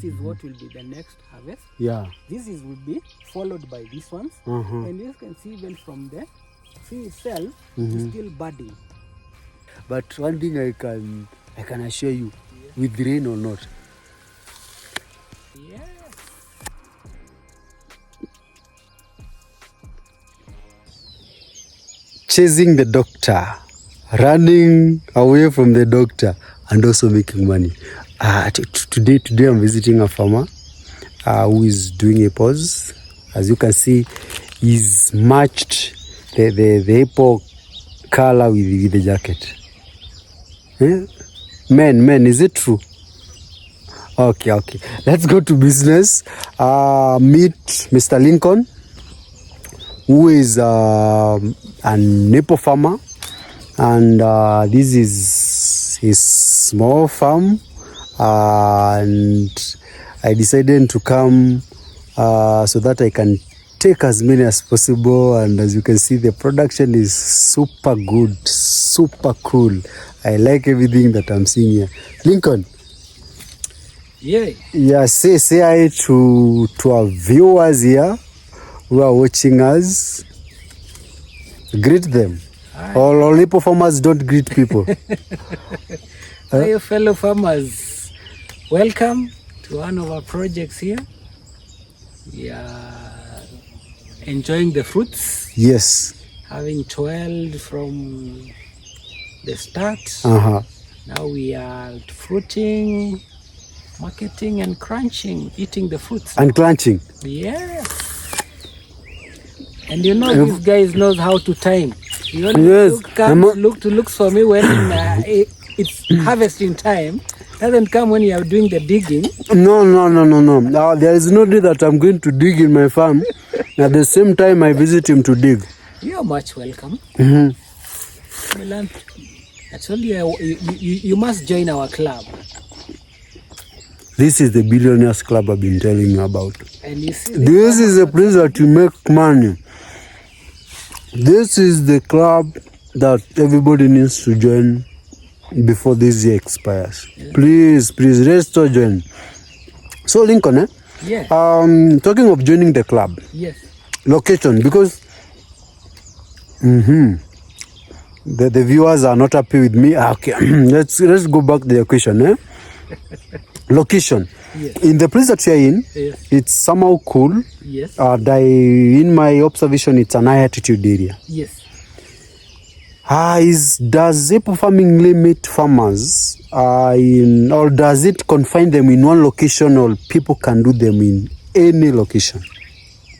This is what will be the next harvest. Yeah. Will be followed by these ones. And you can see even from the tree itself, it's still budding. But one thing I can assure you, with rain or not. Yes. Chasing the doctor, running away from the doctor, and also making money. Today I'm visiting a farmer who is doing a pause. As you can see, he's matched the apple color with the jacket. Men, is it true? Okay. Let's go to business. Meet Mr. Lincoln, who is an apple farmer, and this is his small farm. And I decided to come so that I can take as many as possible. And as you can see, the production is super good, super cool. I like everything that I'm seeing here. Lincoln. Yeah, say hi to our viewers here who are watching us. Greet them. Hi. All apple farmers don't greet people. Hi, fellow farmers. Welcome to one of our projects here. We are enjoying the fruits. Yes. Having toiled from the start. Now we are fruiting, marketing and crunching, eating the fruits. And crunching. Yes. And this guy knows how to time. You only looks for me when it's harvesting time. Doesn't come when you are doing the digging. No. There is no day that I'm going to dig in my farm. At the same time, I visit him to dig. You're much welcome. I told you, you must join our club. This is the Billionaires Club I've been telling you about. And you see, this is a place that you make money. This is the club that everybody needs to join before this year expires. Yeah. Please, register, join. So Lincoln, Yeah. Talking of joining the club. Yes. Location, because the viewers are not happy with me. Okay, let's go back to the question. Location. Yes. In the place that you're in, yes, it's somehow cool. Yes. In my observation, it's an high altitude area. Yes. Does apple farming limit farmers or does it confine them in one location, or people can do them in any location?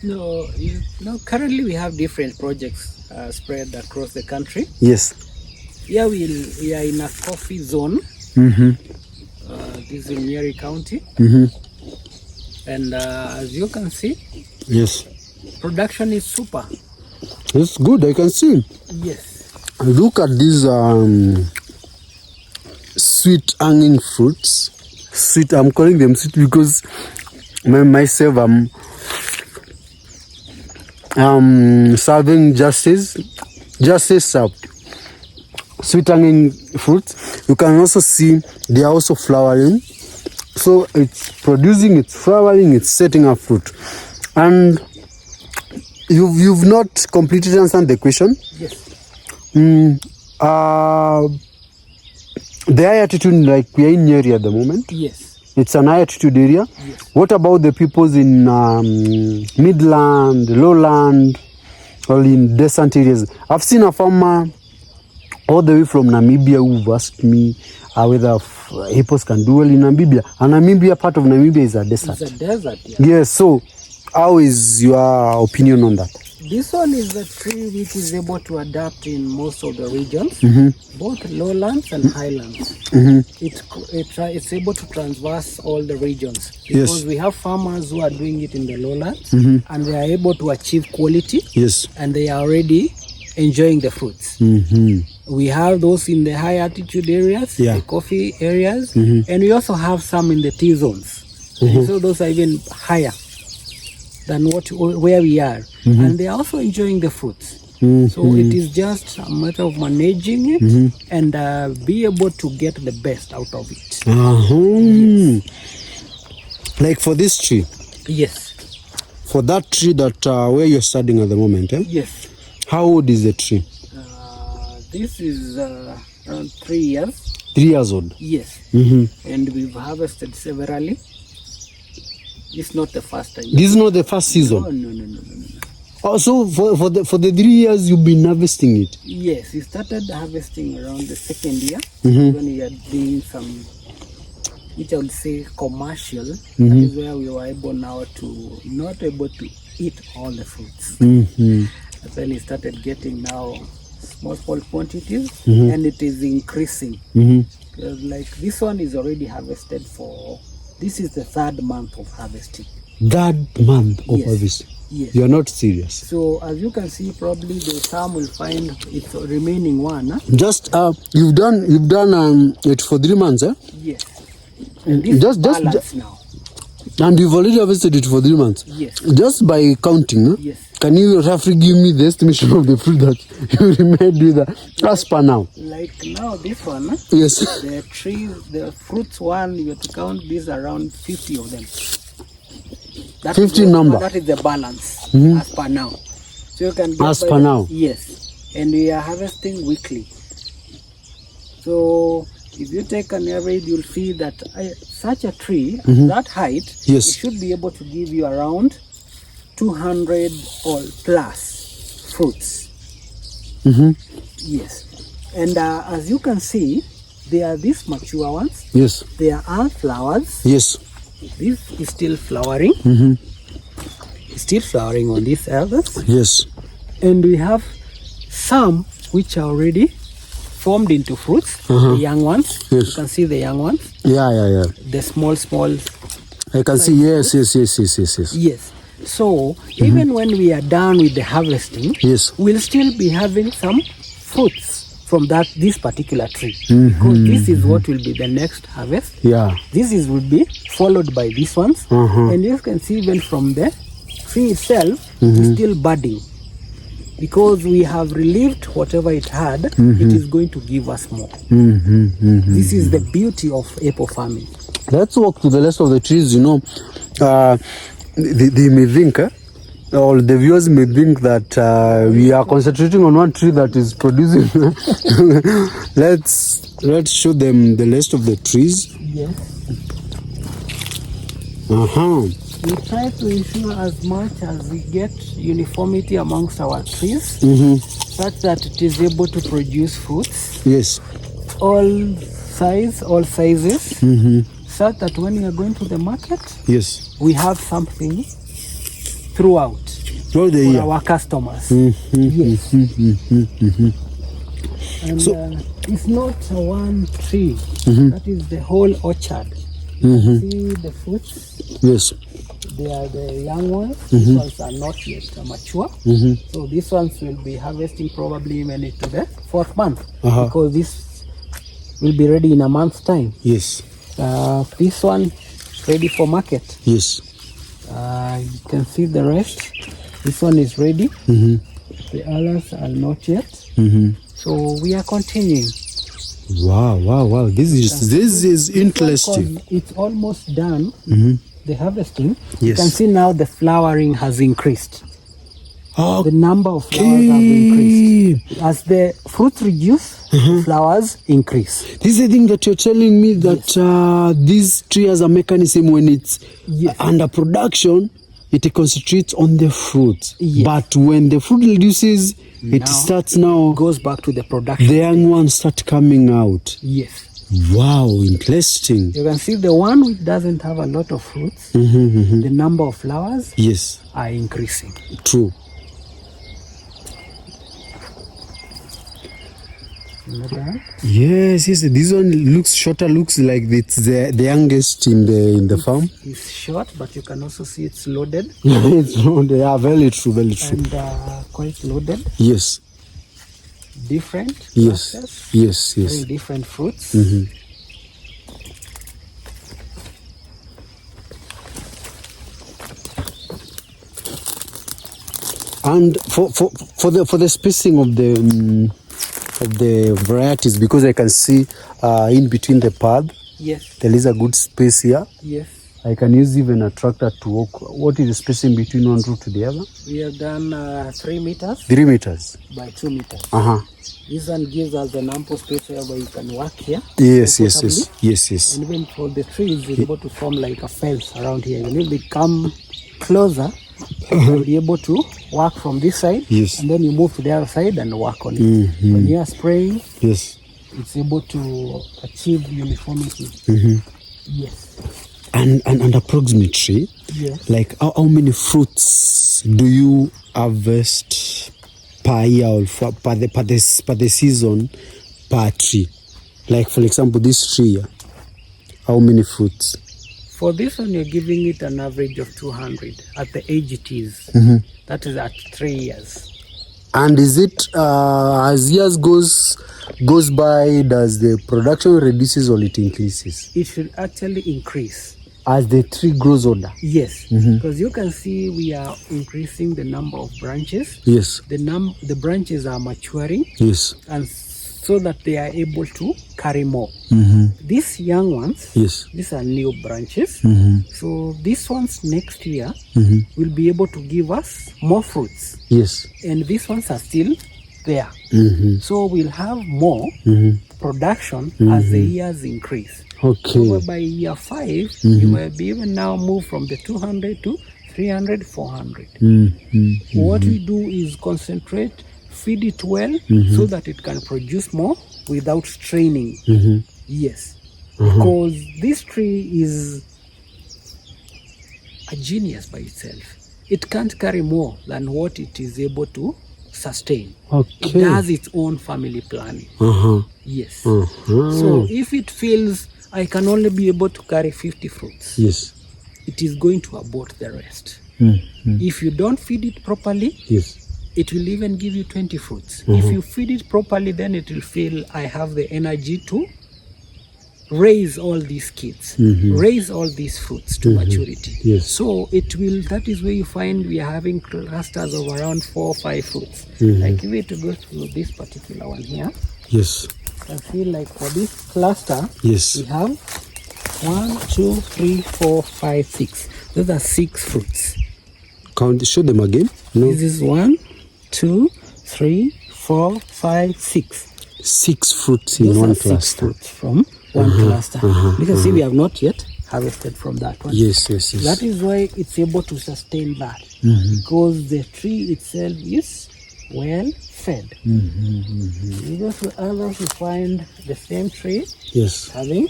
No, currently we have different projects spread across the country. Yes. Here we are in a coffee zone. This is in Nyeri County. And as you can see, yes, production is super. It's good, I can see. Yes. Look at these sweet hanging fruits. Sweet, I'm calling them sweet because myself I'm serving justice served sweet hanging fruits. You can also see they are also flowering. So it's producing, it's flowering, it's setting up fruit. And you've not completely answered the question. Yes. The high altitude, like we are in Nyeri at the moment. Yes. It's an high altitude area. Yes. What about the peoples in midland, lowland, or in desert areas? I've seen a farmer all the way from Namibia who've asked me whether hippos can do well in Namibia. And Namibia, part of Namibia is a desert. It's a desert, yeah. Yes, so how is your opinion on that? This one is a tree which is able to adapt in most of the regions, both lowlands and highlands. It's able to traverse all the regions because we have farmers who are doing it in the lowlands and they are able to achieve quality. Yes. And they are already enjoying the fruits. We have those in the high altitude areas, the coffee areas, and we also have some in the tea zones. So those are even higher than where we are, and they are also enjoying the fruits. So it is just a matter of managing it and be able to get the best out of it. Yes. Like for this tree? Yes. For that tree that where you're studying at the moment, eh? Yes. How old is the tree? This is around 3 years. 3 years old? Yes. And we've harvested severally. It's not the first time. This is not the first season? No. Oh, so for the 3 years you've been harvesting it? Yes, we started harvesting around the second year when we are doing some, which I would say commercial. That is where we were able now to not able to eat all the fruits. That's when we started getting now small quantities, and it is increasing. Because like this one is already harvested for, this is the 3rd month of harvesting. 3rd month of harvesting? Yes. You're not serious? So as you can see, probably the some will find it's remaining one. Huh? Just you've done it for 3 months, eh? Yes. And this just now. And you've already harvested it for 3 months? Yes. Just by counting, huh? Yes. Can you roughly give me the estimation of the fruit that you remained with as per now? Like now, this one, yes. The trees, the fruits one, you have to count these around 50 of them. That 50 is number? That is the balance as per now. So you can get as per now? Yes. And we are harvesting weekly. So if you take an average, you'll see that such a tree, that height, it should be able to give you around 200 or plus fruits. Yes. And as you can see, there are these mature ones. Yes. There are flowers. Yes. This is still flowering. It's still flowering on these elders. Yes. And we have some which are already formed into fruits, the young ones. Yes. You can see the young ones. Yeah. The small. I can see, yes. Yes. So, even when we are done with the harvesting, we'll still be having some fruits from this particular tree. Because this is what will be the next harvest. Yeah. Will be followed by these ones. And you can see even from the tree itself, it's still budding. Because we have relieved whatever it had, it is going to give us more. This is the beauty of apple farming. Let's walk to the rest of the trees. You know, they may think, or the viewers may think that we are concentrating on one tree that is producing. Let's show them the rest of the trees. Yes. We try to ensure as much as we get uniformity amongst our trees, such that it is able to produce fruits. Yes. All sizes, such that when we are going to the market, we have something throughout for our customers. Yes. And it's not one tree, that is the whole orchard. See the fruits? Yes. They are the young ones. These ones are not yet mature. So these ones will be harvesting probably even into the 4th month, because this will be ready in a month's time. Yes. This one ready for market. Yes. You can see the rest. This one is ready. The others are not yet. So we are continuing. Wow. This is interesting. It's almost done. The harvesting. You can see now the flowering has increased. The number of flowers have increased. As the fruits reduce, flowers increase. This is the thing that you're telling me, that this tree has a mechanism when it's under production, it concentrates on the fruit. But when the fruit reduces, it starts now, goes back to the production. The young ones start coming out. Yes. Wow, interesting. You can see the one which doesn't have a lot of fruits, the number of flowers are increasing. True. Yes. This one looks shorter, looks like it's the youngest in the farm. It's short, but you can also see it's loaded. It's loaded. Yeah, very true. And quite loaded. Yes. Different. Yes. Very different fruits. And for the spacing of the varieties, because I can see in between the path, there is a good space here. Yes. I can use even a tractor to walk. What is the spacing between one row to the other? We have done 3 meters. 3 meters. By 2 meters. This one gives us an ample space where you can work here. Yes. And even for the trees, it's able to form like a fence around here. When they come closer, you'll be able to work from this side. Yes. And then you move to the other side and work on it. When you are spraying, yes, it's able to achieve uniformity. Yes. And approximately, yes, like how many fruits do you harvest per year or per the season per tree? Like for example, this tree here, how many fruits? For this one, you're giving it an average of 200 at the age it is. That is at 3 years. And is it as years goes by, does the production reduces or it increases? It should actually increase as the tree grows older. Yes, because you can see we are increasing the number of branches. Yes. The branches are maturing. Yes. And so that they are able to carry more. These young ones, yes, these are new branches. So these ones next year will be able to give us more fruits. Yes. And these ones are still there. So we'll have more production as the years increase. Okay. So by year 5, you will be even now move from the 200 to 300, 400. What we do is concentrate, feed it well, so that it can produce more without straining. Yes. Because this tree is a genius by itself. It can't carry more than what it is able to sustain. Okay. It does its own family planning. Yes. So if it feels I can only be able to carry 50 fruits, yes, it is going to abort the rest. If you don't feed it properly, yes, it will even give you 20 fruits. If you feed it properly, then it will feel I have the energy to raise all these kids, raise all these fruits to maturity. Yes. So it will, that is where you find we are having clusters of around 4 or 5 fruits. Like if we to go through this particular one here, yes, I feel like for this cluster, yes, we have 1, 2, 3, 4, 5, 6. Those are 6 fruits. Count, show them again. No. This is 1, 2, 3, 4, 5, 6. 6 fruits in Those one are cluster. 6 fruits from one cluster. You can see we have not yet harvested from that one. Yes. That is why it's able to sustain that, because the tree itself is well fed. You go to others, you find the same tree, yes, having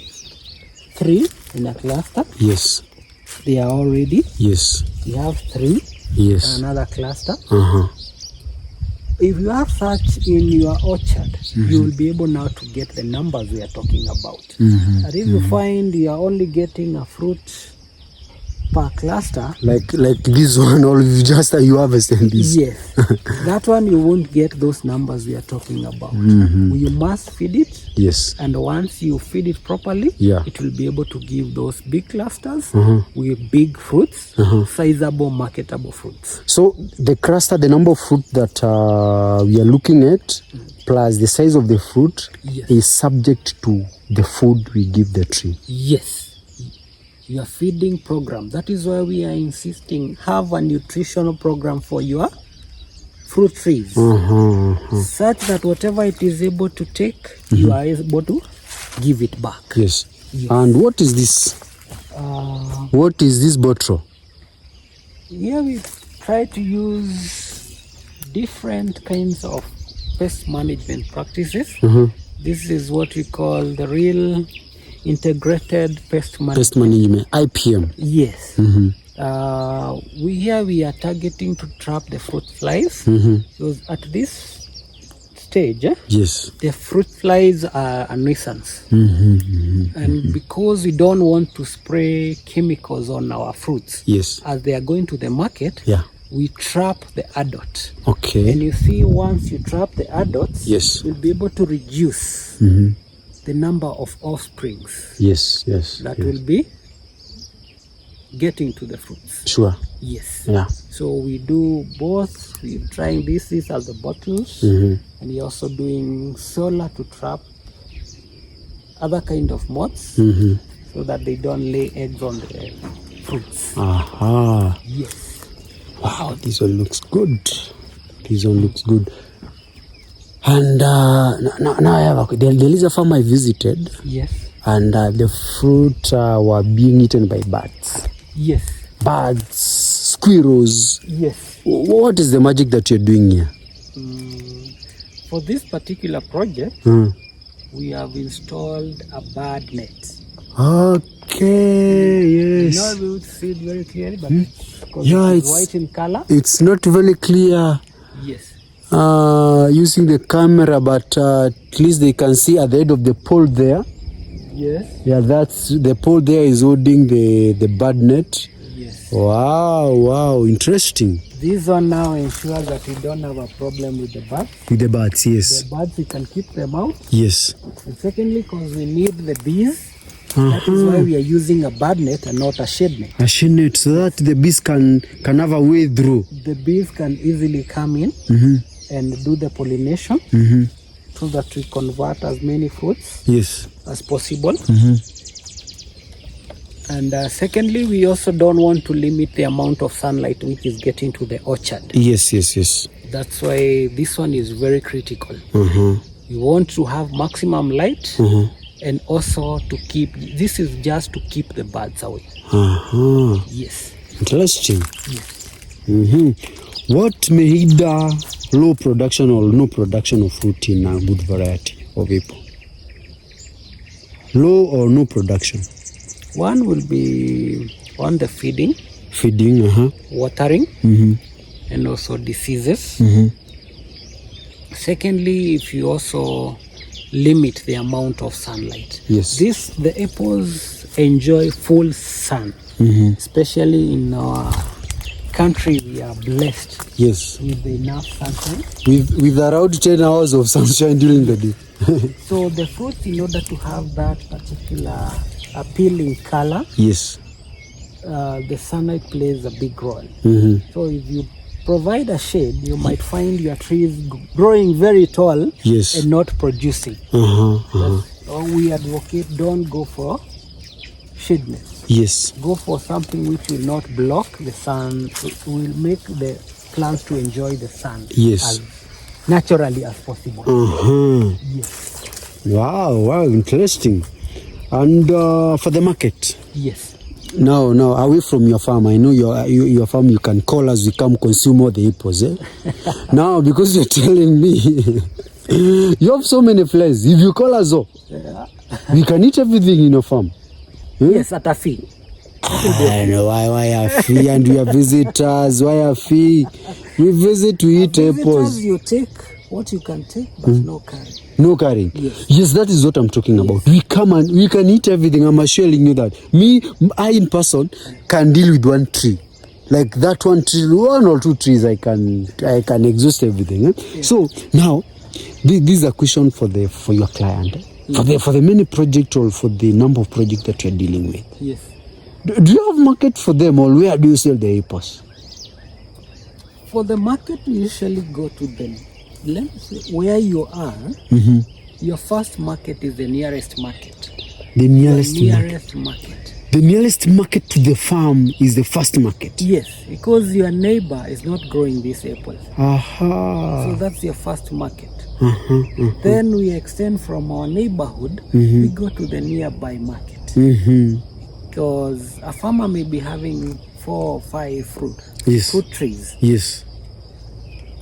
3 in a cluster. Yes. They are all ready. Yes. You have 3. Yes. Another cluster. If you have such in your orchard, you will be able now to get the numbers we are talking about. And if you find you are only getting a fruit per cluster, like this one, or you harvested this. yes, that one you won't get those numbers we are talking about. You must feed it. Yes. And once you feed it properly, yeah, it will be able to give those big clusters with big fruits, sizable, marketable fruits. So the cluster, the number of fruit that we are looking at, plus the size of the fruit, yes, is subject to the food we give the tree. Yes. Your feeding program. That is why we are insisting, have a nutritional program for your fruit trees, such that whatever it is able to take, you are able to give it back. Yes. And what is this? What is this bottle? Here we try to use different kinds of pest management practices. This is what we call the real integrated pest management. IPM. Yes. We are targeting to trap the fruit flies. Because at this stage, yes, the fruit flies are a nuisance. And because we don't want to spray chemicals on our fruits, yes, as they are going to the market, yeah, we trap the adult. Okay. And you see, once you trap the adults, yes, you'll be able to reduce the number of offsprings. Yes. That will be getting to the fruits. Sure. Yes. Yeah. So we do both. We're trying these are the bottles, and we're also doing solar to trap other kind of moths, so that they don't lay eggs on the fruits. Aha. Yes. Wow, this one looks good. This one looks good. And now I have there is a farm I visited. Yes. And the fruit were being eaten by birds. Yes. Birds, squirrels. Yes. What is the magic that you're doing here? For this particular project, we have installed a bird net. Okay, yes. Now we will see it very clearly, but it's white in color. It's not very clear. Yes. Using the camera, but at least they can see at the end of the pole there. Yes. Yeah, that's the pole there is holding the bird net. Yes. Wow, interesting. This one now ensures that we don't have a problem with the birds. With the birds, yes. The birds, we can keep them out. Yes. And secondly, because we need the bees, that is why we are using a bird net and not a shade net. A shade net, so that the bees can have a way through. The bees can easily come in and do the pollination so that we convert as many fruits as possible. And secondly, we also don't want to limit the amount of sunlight which is getting to the orchard. Yes. That's why this one is very critical. We want to have maximum light and also to keep, this is just to keep the birds away. Yes. Interesting. Yes. What made low production or no production of fruit in a good variety of apple? Low or no production? One will be on the feeding, watering, and also diseases. Secondly, if you also limit the amount of sunlight. Yes. The apples enjoy full sun, especially in our country. We are blessed with enough sunshine. With around 10 hours of sunshine during the day. So the fruit, in order to have that particular appealing color, the sunlight plays a big role. So if you provide a shade, you might find your trees growing very tall and not producing. So we advocate, don't go for shadiness. Go for something which will not block the sun. It will make the plants to enjoy the sun as naturally as possible. Wow, interesting. And for the market? Yes. No, away from your farm. I know your farm, you can call us, we come consume all the apples. Now, because you're telling me, you have so many flies. If you call us up, we can eat everything in your farm. Yes, at a fee. I know why a fee, and we are visitors. Why a fee? We visit to eat apples. You take what you can take, but no carry. No carrying. Yes, that is what I'm talking about. We come and we can eat everything. I'm assuring you that. I in person can deal with one tree. Like that one tree, one or two trees, I can exhaust everything. So now, this is a question for your client, for the many project or for the number of projects that you're dealing with. Yes. Do you have market for them, or where do you sell the apples? For the market, we usually go to them. Let me say, where you are, your first market is the nearest market. The nearest market. The nearest market to the farm is the first market. Yes, because your neighbor is not growing these apples. So that's your first market. Then we extend from our neighborhood, we go to the nearby market. Because a farmer may be having 4 or 5 fruit trees. Yes.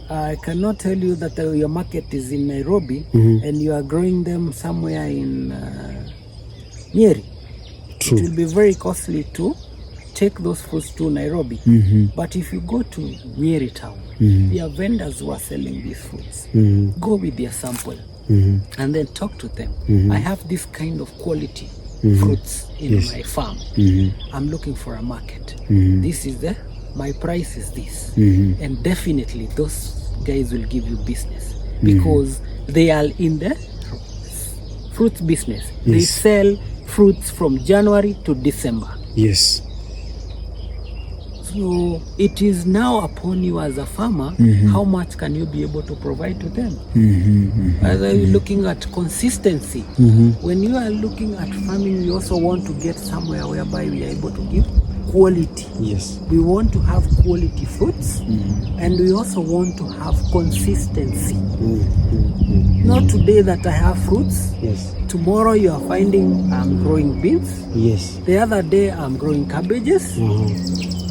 I cannot tell you that your market is in Nairobi and you are growing them somewhere in Nyeri. True. It will be very costly to take those fruits to Nairobi. But if you go to Nyeri town, there are vendors who are selling these fruits. Go with their sample and then talk to them. I have this kind of quality fruits in my farm. I'm looking for a market. This is my price is this. And definitely those guys will give you business because they are in the fruits business. They sell fruits from January to December. Yes. So it is now upon you as a farmer, how much can you be able to provide to them? Are you looking at consistency? When you are looking at farming, we also want to get somewhere whereby we are able to give quality. Yes. We want to have quality fruits, and we also want to have consistency. Not today that I have fruits. Yes. Tomorrow you are finding I'm growing beans. Yes. The other day I'm growing cabbages.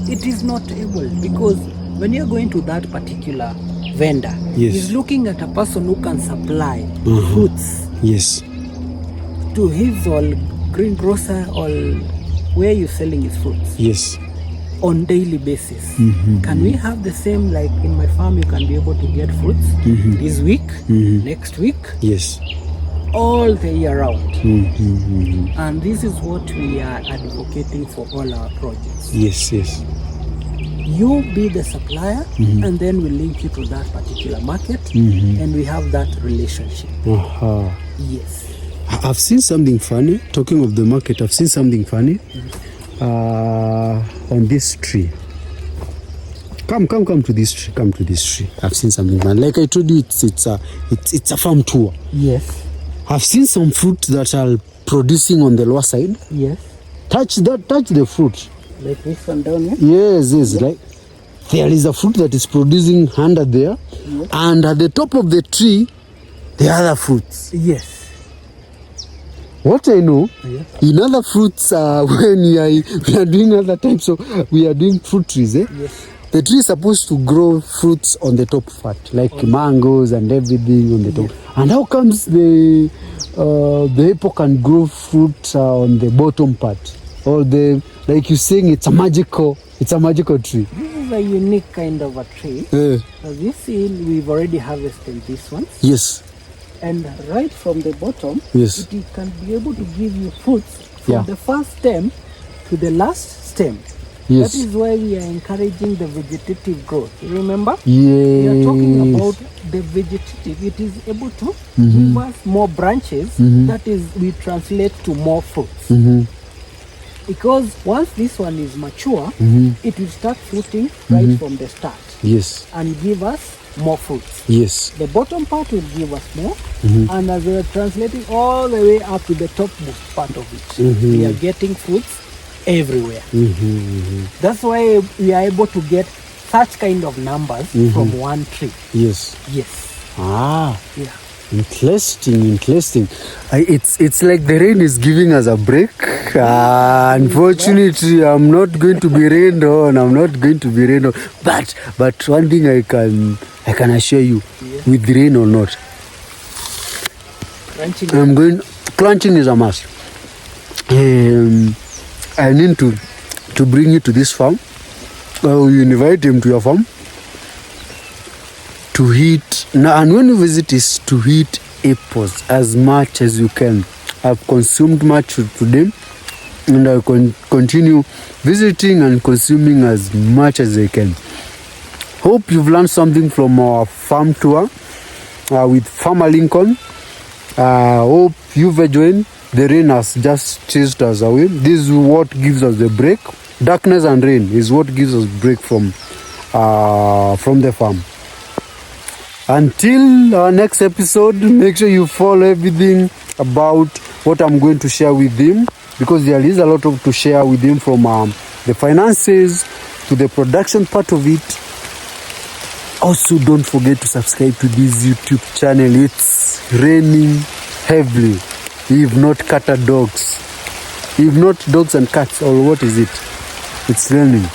It is not able, because when you're going to that particular vendor, he's looking at a person who can supply fruits. Yes. To his or greengrocer or where you're selling his fruits. Yes. On daily basis. Can we have the same, like in my farm, you can be able to get fruits this week, next week, yes, all the year round. And this is what we are advocating for all our projects. Yes, yes. You be the supplier, and then we link you to that particular market, and we have that relationship. Yes. I've seen something funny. Talking of the market, I've seen something funny on this tree. Come to this tree. Come to this tree. I've seen something funny. Like I told you, it's a farm tour. Yes. I've seen some fruit that are producing on the lower side. Yes. Touch the fruit. Like this one down here? Yes, yes. Yes. Like there is a fruit that is producing under there, and at the top of the tree, the other fruits. Yes. What I know, in other fruits, when we are doing other types of, we are doing fruit trees, Yes. The tree is supposed to grow fruits on the top part, like mangoes and everything on the top. And how comes the apple can grow fruit on the bottom part? Or the, like you're saying, it's a magical tree. This is a unique kind of a tree. As you see, we've already harvested this one. Yes. And right from the bottom, yes, it can be able to give you fruits from the first stem to the last stem. Yes. That is why we are encouraging the vegetative growth. Remember? Yes. We are talking about the vegetative. It is able to give us more branches. That is, we translate to more fruits. Because once this one is mature, it will start fruiting right from the start. Yes. And give us more fruits. Yes. The bottom part will give us more, and as we are translating all the way up to the topmost part of it, we are getting fruits everywhere. That's why we are able to get such kind of numbers from one tree. Yes. Yes. Yeah. Interesting. It's like the rain is giving us a break. Unfortunately, I'm not going to be rained on. But one thing I can assure you, with rain or not, crunching is a must. I need to bring you to this farm. You invite him to your farm to eat. And when you visit, is to eat apples as much as you can. I've consumed much today, and I continue visiting and consuming as much as I can. Hope you've learned something from our farm tour with Farmer Lincoln. Hope you've enjoyed. The rain has just chased us away. This is what gives us the break. Darkness and rain is what gives us break from the farm. Until our next episode, make sure you follow everything about what I'm going to share with him, because there is a lot to share with him, from the finances to the production part of it. Also, don't forget to subscribe to this YouTube channel. It's raining heavily. If not dogs and cats, or what is it? It's raining.